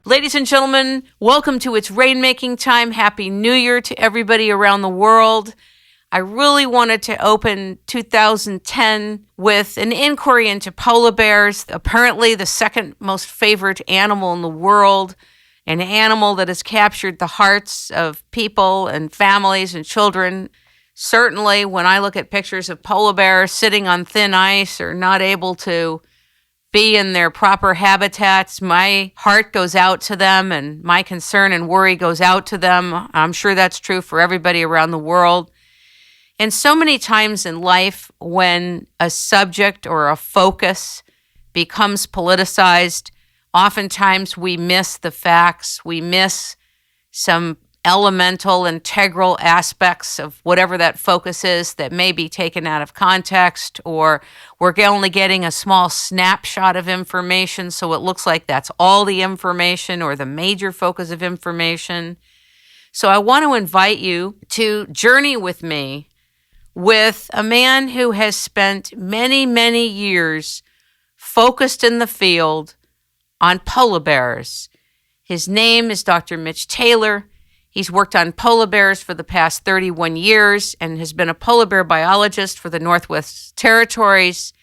Ladies and gentlemen, welcome to It's Rainmaking Time. Happy New Year to everybody around the world. I really wanted to open 2010 with an inquiry into polar bears, apparently the second most favorite animal in the world, an animal that has captured the hearts of people and families and children. Certainly, when I look at pictures of polar bears sitting on thin ice or not able to be in their proper habitats, my heart goes out to them and my concern and worry goes out to them. I'm sure that's true for everybody around the world. And so many times in life, when a subject or a focus becomes politicized, oftentimes we miss the facts. We miss some elemental, integral aspects of whatever that focus is that may be taken out of context, or we're only getting a small snapshot of information, so it looks like that's all the information or the major focus of information. So I want to invite you to journey with me with a man who has spent many, many years focused in the field on polar bears. His name is Dr. Mitch Taylor. He's worked on polar bears for the past 31 years and has been a polar bear biologist for the Northwest Territories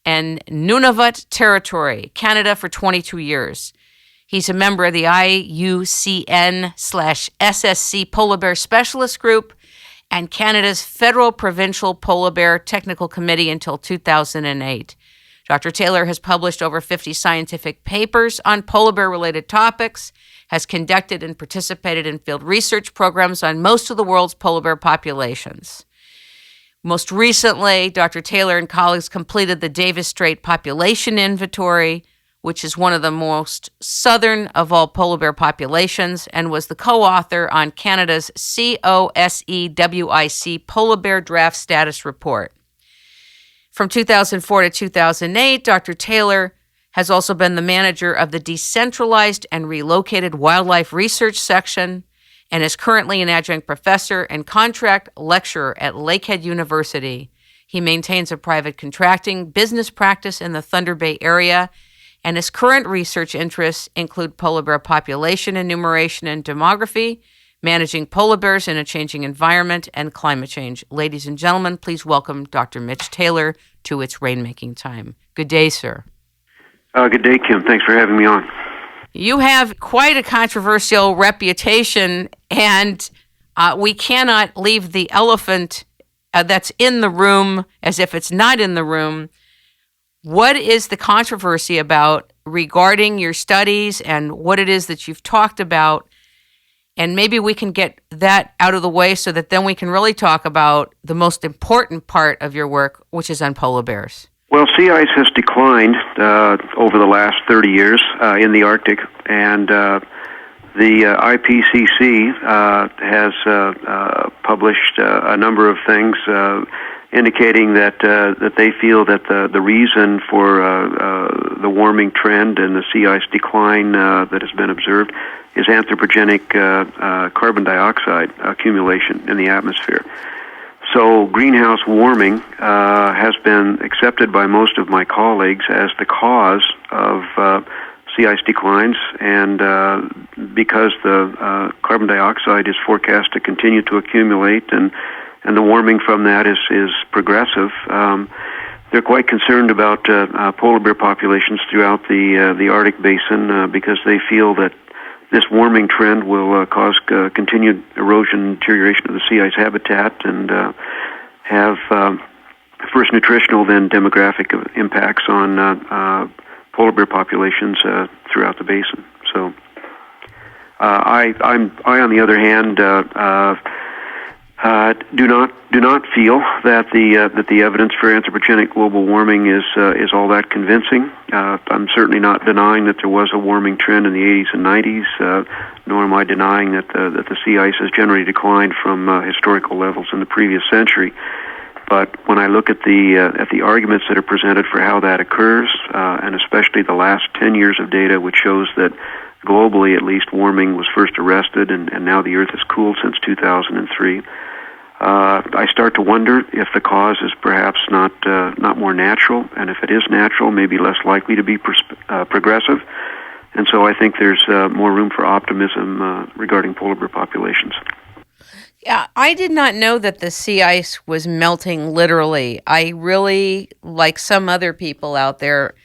and Nunavut Territory, Canada, for 22 years. He's a member of the IUCN/SSC Polar Bear Specialist Group and Canada's Federal Provincial Polar Bear Technical Committee until 2008. Dr. Taylor has published over 50 scientific papers on polar bear-related topics, has conducted and participated in field research programs on most of the world's polar bear populations. Most recently, Dr. Taylor and colleagues completed the Davis Strait Population Inventory, which is one of the most southern of all polar bear populations, and was the co-author on Canada's COSEWIC Polar Bear Draft Status Report. From 2004 to 2008, Dr. Taylor has also been the manager of the Decentralized and Relocated Wildlife Research Section and is currently an adjunct professor and contract lecturer at Lakehead University. He maintains a private contracting business practice in the Thunder Bay area, and his current research interests include polar bear population enumeration and demography, managing polar bears in a changing environment, and climate change. Ladies and gentlemen, please welcome Dr. Mitch Taylor to It's Rainmaking Time. Good day, sir. Good day, Kim. Thanks for having me on. You have quite a controversial reputation, and we cannot leave the elephant that's in the room as if it's not in the room. What is the controversy about regarding your studies and what it is that you've talked about? And maybe we can get that out of the way so that then we can really talk about the most important part of your work, which is on polar bears. Well, sea ice has declined over the last 30 years in the Arctic, and the IPCC has published a number of things indicating that they feel that the reason for the warming trend and the sea ice decline that has been observed is anthropogenic carbon dioxide accumulation in the atmosphere. So greenhouse warming has been accepted by most of my colleagues as the cause of sea ice declines, and because the carbon dioxide is forecast to continue to accumulate and the warming from that is progressive, they're quite concerned about polar bear populations throughout the Arctic basin because they feel that this warming trend will cause continued erosion and deterioration of the sea ice habitat and have first nutritional, then demographic impacts on polar bear populations throughout the basin. So I, on the other hand, do not feel that the evidence for anthropogenic global warming is all that convincing. I'm certainly not denying that there was a warming trend in the 80s and 90s, nor am I denying that the sea ice has generally declined from historical levels in the previous century. But when I look at the arguments that are presented for how that occurs, and especially the last 10 years of data, which shows that globally at least warming was first arrested and now the Earth has cooled since 2003, I start to wonder if the cause is perhaps not more natural, and if it is natural, maybe less likely to be progressive. And so I think there's more room for optimism regarding polar bear populations. Yeah, I did not know that the sea ice was melting literally. I really, like some other people out there,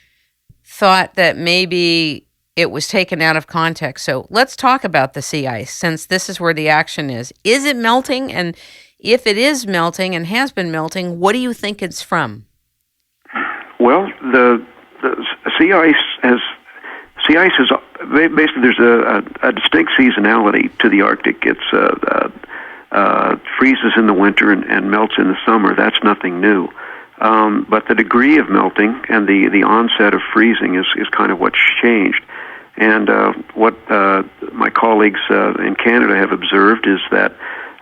thought that maybe it was taken out of context. So let's talk about the sea ice, since this is where the action is. Is it melting? And if it is melting and has been melting, what do you think it's from? Well, the sea ice has basically, there's a distinct seasonality to the Arctic. It's freezes in the winter and melts in the summer. That's nothing new. But the degree of melting and the onset of freezing is kind of what's changed. And what my colleagues in Canada have observed is that,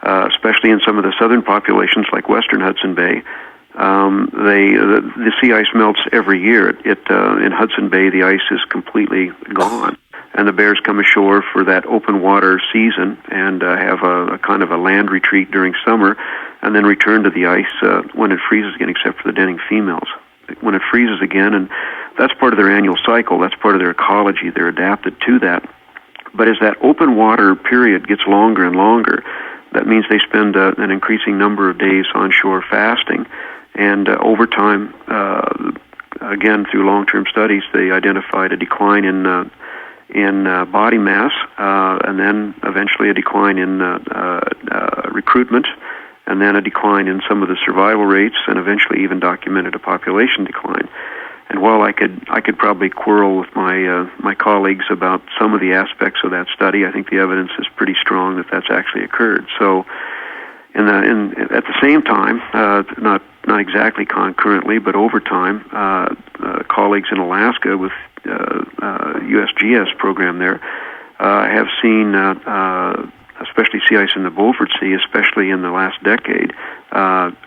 especially in some of the southern populations like Western Hudson Bay, the sea ice melts every year. In Hudson Bay, the ice is completely gone, and the bears come ashore for that open water season and have a kind of a land retreat during summer, and then return to the ice when it freezes again, except for the denning females. When it freezes again, and that's part of their annual cycle, that's part of their ecology, they're adapted to that. But as that open water period gets longer and longer, that means they spend an increasing number of days on shore fasting. And over time, again, through long-term studies, they identified a decline in body mass, and then eventually a decline in recruitment, and then a decline in some of the survival rates, and eventually even documented a population decline. And while I could probably quarrel with my colleagues about some of the aspects of that study, I think the evidence is pretty strong that that's actually occurred. So, at the same time, not exactly concurrently, but over time, colleagues in Alaska with USGS program there have seen, especially sea ice in the Beaufort Sea, especially in the last decade,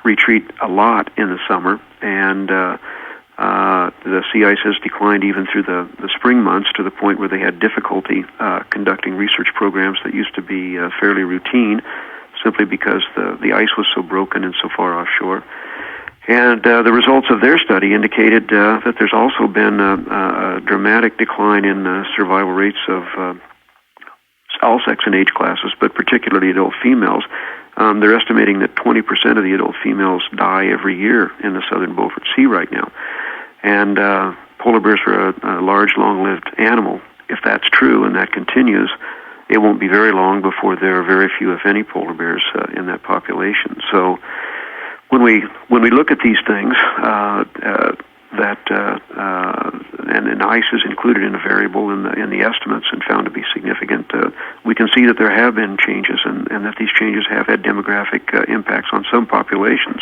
retreat a lot in the summer, and the sea ice has declined even through the spring months to the point where they had difficulty conducting research programs that used to be fairly routine, simply because the ice was so broken and so far offshore. And the results of their study indicated that there's also been a dramatic decline in survival rates of all sex and age classes, but particularly adult females. They're estimating that 20% of the adult females die every year in the southern Beaufort Sea right now. And polar bears are a large, long-lived animal. If that's true and that continues, it won't be very long before there are very few, if any, polar bears in that population. So when we look at these things, and ice is included in a variable in the estimates and found to be significant, we can see that there have been changes and that these changes have had demographic impacts on some populations.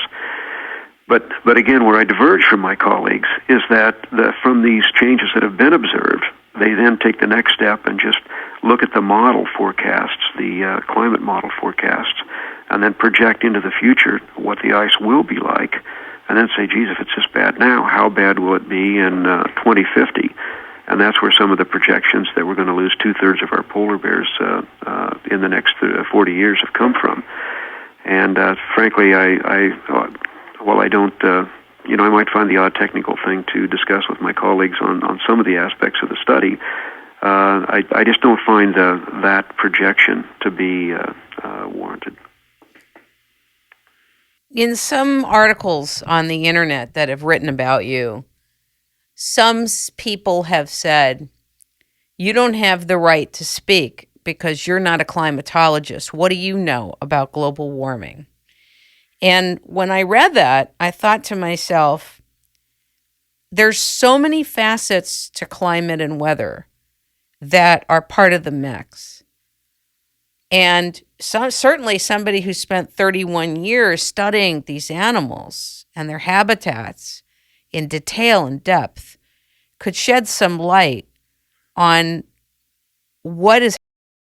But again, where I diverge from my colleagues is that from these changes that have been observed, they then take the next step and just look at the model forecasts, the climate model forecasts, and then project into the future what the ice will be like, and then say, geez, if it's this bad now, how bad will it be in 2050? And that's where some of the projections that we're going to lose 2/3 of our polar bears in the next 40 years have come from. And frankly, while I don't, I might find the odd technical thing to discuss with my colleagues on some of the aspects of the study, I just don't find that projection to be warranted. In some articles on the internet that have written about you, some people have said, you don't have the right to speak because you're not a climatologist. What do you know about global warming? And when I read that, I thought to myself, there's so many facets to climate and weather that are part of the mix. And certainly somebody who spent 31 years studying these animals and their habitats in detail and depth could shed some light on what is